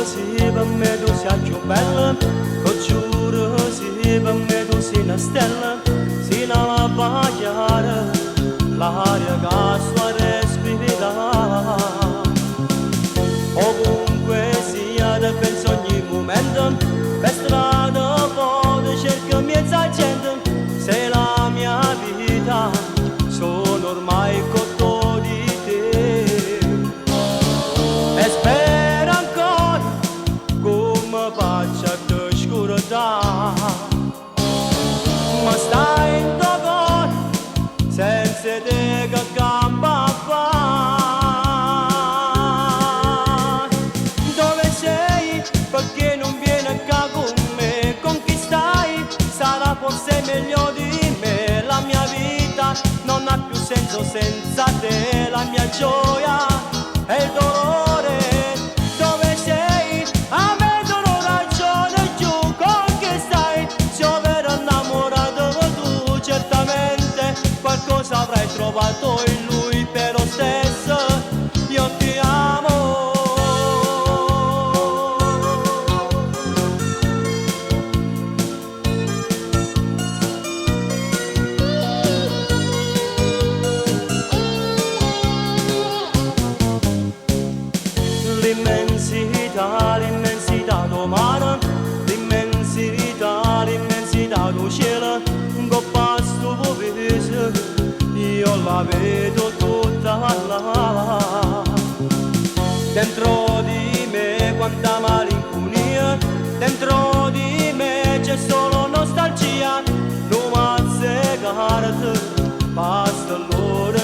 se per me tu sei più bella, giuro se per me tu sei una stella, sei una pagliara, l'aria che sto respirando. Ovunque sia, te penso ogni momento, per strada poi cerco mezza gente, sei la mia vita, sono ormai cotto di te. E spero ancora come faccia te scordare, ma stai in tuo cuore, senza te che gamba fa. Dove sei? Perché non vieni qua con me? Con chi stai? Sarà forse meglio di me. La mia vita non ha più senso senza te. La mia gioia e il dolore. Dove sei? A me non ho ragione più. Con chi stai? Se io ero innamorato tu, certamente qualcosa avrai trovato in lui, però stesso io ti amo. L'immensità, l'immensità del mare, l'immensità, l'immensità del cielo, con pasto viso, io la vedo tutta là. Dentro di me quanta malinconia, dentro di me c'è solo nostalgia, non mi azzecare, basta l'ora